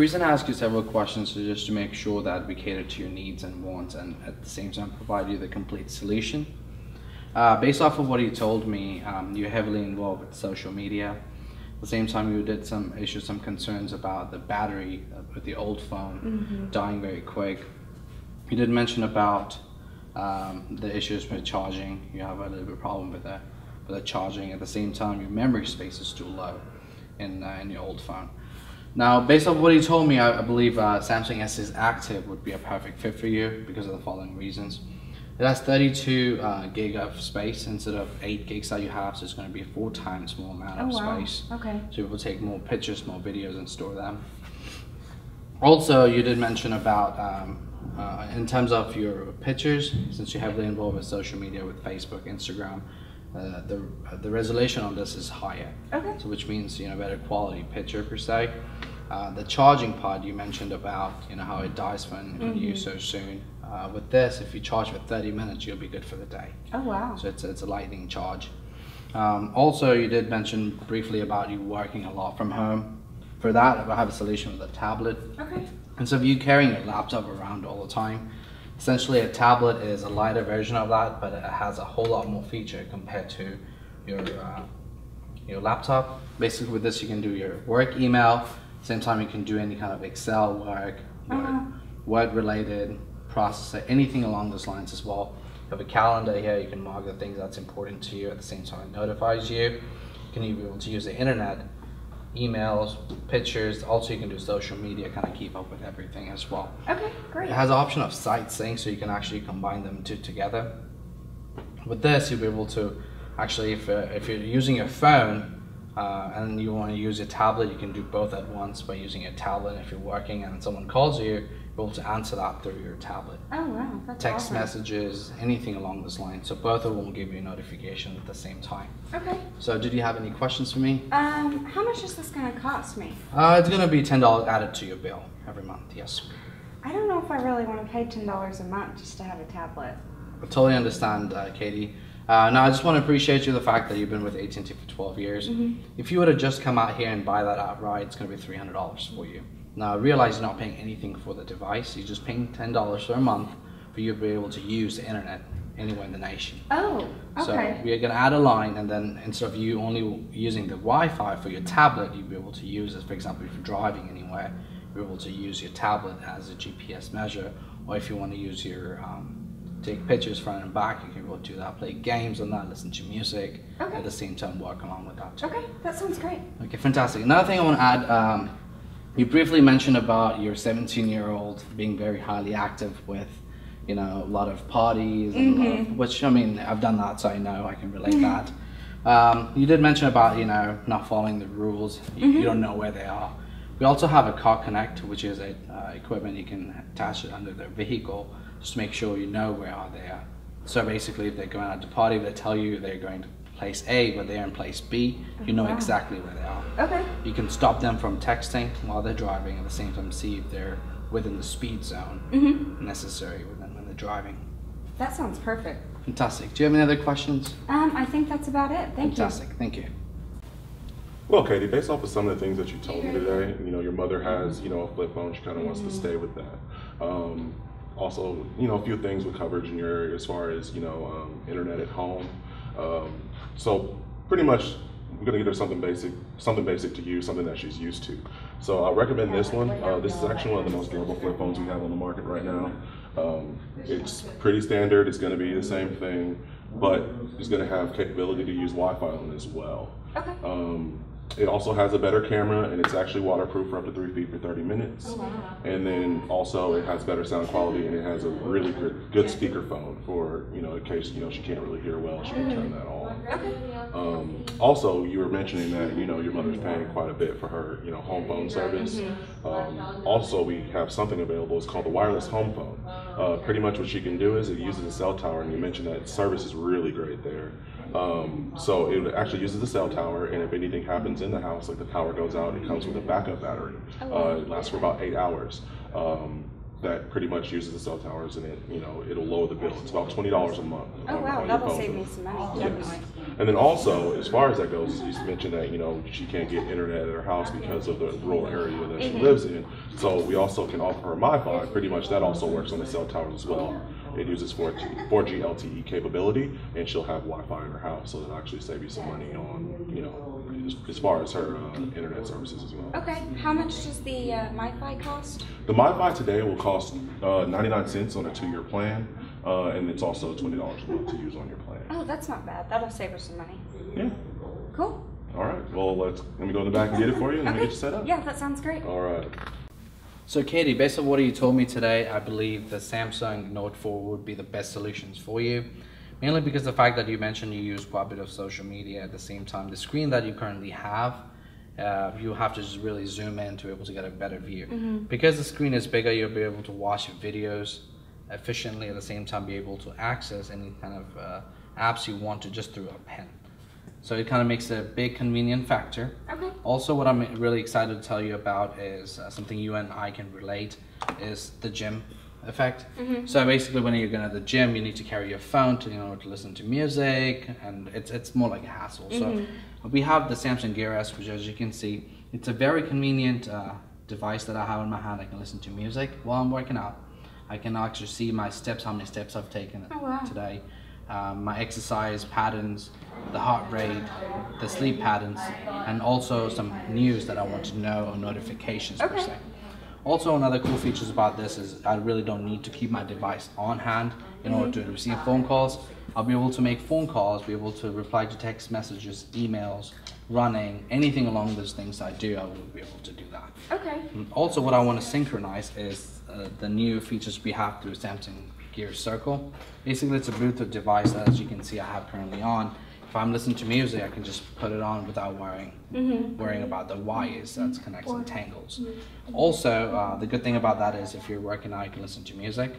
reason I ask you several questions is just to make sure that we cater to your needs and wants, and at the same time provide you the complete solution. Based off of what you told me, you're heavily involved with social media. At the same time, you did issue some concerns about the battery with the old phone dying very quick. You did mention about the issues with charging. You have a little bit of problem with the charging. At the same time, your memory space is too low in your old phone. Now, based on what you told me, I believe Samsung S6 Active would be a perfect fit for you because of the following reasons. It has 32 gig of space instead of 8 gigs that you have, so it's going to be 4 times more amount of space. Okay. So you will take more pictures, more videos, and store them. Also, you did mention about in terms of your pictures, since you're heavily involved with social media with Facebook, Instagram, the resolution on this is higher. Okay. So which means better quality picture per se. The charging pod you mentioned about how it dies when you use so soon. With this, if you charge for 30 minutes, you'll be good for the day. Oh wow. So it's a lightning charge. Also, you did mention briefly about you working a lot from home. For that, I have a solution with a tablet. Okay. Instead of you carrying your laptop around all the time, essentially a tablet is a lighter version of that, but it has a whole lot more feature compared to your laptop. Basically with this you can do your work email, same time you can do any kind of Excel work, Word related, processor, anything along those lines as well. You have a calendar here, you can mark the things that's important to you, at the same time it notifies you. You can even be able to use the internet, emails, pictures, also you can do social media, kind of keep up with everything as well. Okay, great. It has an option of site sync, so you can actually combine them together. With this, you'll be able to actually, if you're using your phone and you want to use your tablet, you can do both at once by using your tablet. If you're working and someone calls you, you're able to answer that through your tablet. Oh wow, that's Text awesome. messages, anything along this line. So both of them will give you a notification at the same time. Okay. So did you have any questions for me? How much is this going to cost me? It's going to be $10 added to your bill every month, yes. I don't know if I really want to pay $10 a month just to have a tablet. I totally understand, Katie. Now, I just want to appreciate you the fact that you've been with AT&T for 12 years. If you were to just come out here and buy that outright, it's going to be $300 for you. Now, I realize you're not paying anything for the device. You're just paying $10 for a month for you to be able to use the internet anywhere in the nation. Oh, okay. So we're going to add a line, and then instead of you only using the Wi-Fi for your tablet, you'll be able to use it. For example, if you're driving anywhere, you're able to use your tablet as a GPS measure, or if you want to use your take pictures front and back, you can be able to do that, play games on that, listen to music, at the same time work along with that too. Okay, that sounds great. Okay, fantastic. Another thing I want to add, you briefly mentioned about your 17-year-old being very highly active with, a lot of parties, and a lot of, which, I mean, I've done that, so I know I can relate that. You did mention about, not following the rules. You don't know where they are. We also have a Car Connect, which is a equipment you can attach it under their vehicle, just to make sure you know where are they are. So basically, if they're going out to party, they tell you they're going to place A, but they're in place B, you know exactly where they are. Okay. You can stop them from texting while they're driving, at the same time see if they're within the speed zone necessary when they're driving. That sounds perfect. Fantastic. Do you have any other questions? I think that's about it. Thank you. Fantastic. Thank you. Well, Katie, based off of some of the things that you told me today, your mother has, a flip phone. She kind of wants to stay with that. Also, a few things with coverage in your area as far as, internet at home. So pretty much we're gonna get her something basic to use, something that she's used to. So I recommend this one. This is actually one of the most durable flip phones we have on the market right now. It's pretty standard. It's gonna be the same thing, but it's gonna have capability to use Wi-Fi on as well. Okay. It also has a better camera, and it's actually waterproof for up to 3 feet for 30 minutes. Oh, wow. And then also it has better sound quality, and it has a really good speakerphone for, in case, she can't really hear well, she can turn that on. Also, you were mentioning that, your mother's paying quite a bit for her, home phone service. Also, we have something available. It's called the wireless home phone. Pretty much what she can do is it uses a cell tower, and you mentioned that service is really great there. So it actually uses the cell tower, and if anything happens in the house, like the power goes out, it comes with a backup battery. It lasts for about 8 hours. that pretty much uses the cell towers, and it'll lower the bill. It's about $20 a month. Oh wow, on that'll your save phone. me some money, Yes. definitely. And then also, as far as that goes, you mentioned that she can't get internet at her house because of the rural area that she lives in. So we also can offer her MiFi. Pretty much that also works on the cell towers as well. It uses 4G LTE capability, and she'll have Wi-Fi in her house, so it'll actually save you some money on as far as her internet services as well. Okay, how much does the MiFi cost? The MiFi today will cost 99 cents on a 2-year plan, and it's also $20 a month to use on your plan. Oh, that's not bad. That'll save her some money. Yeah. Cool. All right. Well, let me go in the back and get it for you, and let me get you set up. Yeah, that sounds great. All right. So Katie, based on what you told me today, I believe the Samsung Note 4 would be the best solutions for you. Mainly because the fact that you mentioned you use quite a bit of social media at the same time. The screen that you currently have, you have to just really zoom in to be able to get a better view. Because the screen is bigger, you'll be able to watch videos efficiently, at the same time be able to access any kind of apps you want to just through a pen. So it kind of makes it a big convenient factor. Okay. Also, what I'm really excited to tell you about is something you and I can relate, is the gym effect. So basically, when you're going to the gym, you need to carry your phone to listen to music, and it's more like a hassle. So we have the Samsung Gear S, which, as you can see, it's a very convenient device that I have in my hand. I can listen to music while I'm working out. I can actually see my steps, how many steps I've taken today, my exercise patterns, the heart rate, the sleep patterns, and also some news that I want to know, or notifications per se. Also, another cool features about this is I really don't need to keep my device on hand in order to receive phone calls. I'll be able to make phone calls, be able to reply to text messages, emails, running, anything along those things I do, I will be able to do that. Okay. Also, what I want to synchronize is the new features we have through Samsung Gear Circle. Basically, it's a Bluetooth device that, as you can see, I have currently on. If I'm listening to music, I can just put it on without worrying about the wires that's connecting tangles. Also, the good thing about that is if you're working out, you can listen to music.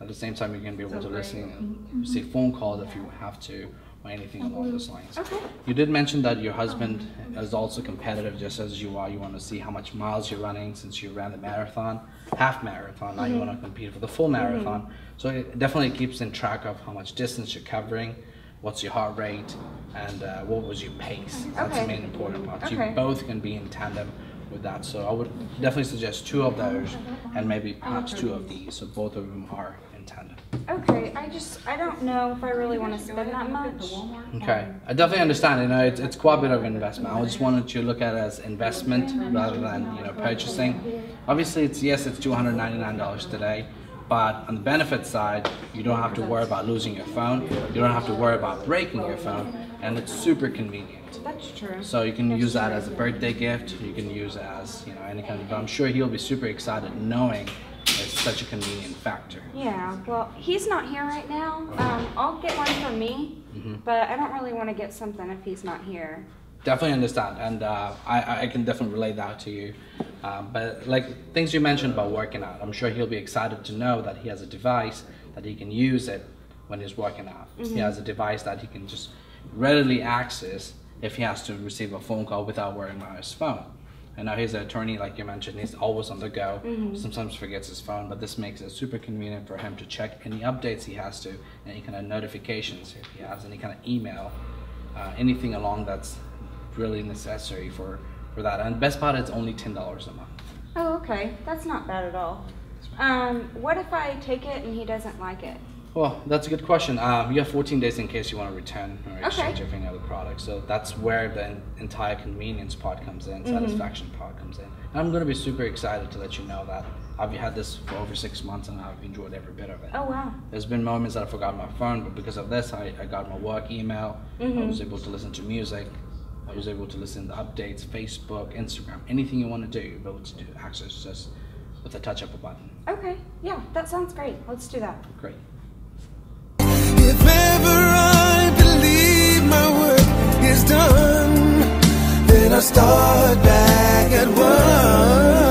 At the same time, you're going to be able to listen and receive phone calls if you have to, or anything along those lines. Okay. You did mention that your husband is also competitive, just as you are. You want to see how much miles you're running since you ran the marathon, half marathon. Now you want to compete for the full marathon. So it definitely keeps in track of how much distance you're covering, what's your heart rate, and what was your pace. That's the main important part. You both can be in tandem with that. So I would definitely suggest 2 of those and maybe perhaps 2 of these, so both of them are in tandem. Okay, I don't know if I really want to spend that much. Okay, I definitely understand. It's quite a bit of investment. I just wanted you to look at it as investment rather than purchasing. Obviously, it's $299 today, but on the benefit side, you don't have to worry about losing your phone. You don't have to worry about breaking your phone, and it's super convenient. That's true. So you can use that as a birthday gift. You can use it as any kind of. I'm sure he'll be super excited knowing it's such a convenient factor. Yeah, well, he's not here right now. I'll get one for me, but I don't really want to get something if he's not here. Definitely understand, and I can definitely relay that to you. But like things you mentioned about working out, I'm sure he'll be excited to know that he has a device that he can use it when he's working out. He has a device that he can just readily access if he has to receive a phone call without worrying about his phone. And now his attorney, like you mentioned, he's always on the go. Sometimes forgets his phone, but this makes it super convenient for him to check any updates he has to, any kind of notifications if he has, any kind of email, anything along that's really necessary for that. And the best part, it's only $10 a month. Oh, okay. That's not bad at all. What if I take it and he doesn't like it? Well, that's a good question. You have 14 days in case you want to return or exchange of any other product. So that's where the entire convenience part comes in, satisfaction part comes in. And I'm going to be super excited to let you know that I've had this for over 6 months and I've enjoyed every bit of it. Oh, wow. There's been moments that I forgot my phone, but because of this, I got my work email. I was able to listen to music. I was able to listen to updates, Facebook, Instagram, anything you want to do, you'll be able to do access just with a touch of a button. Okay, yeah, that sounds great. Let's do that. Great. If ever I believe my work is done, then I start back at one.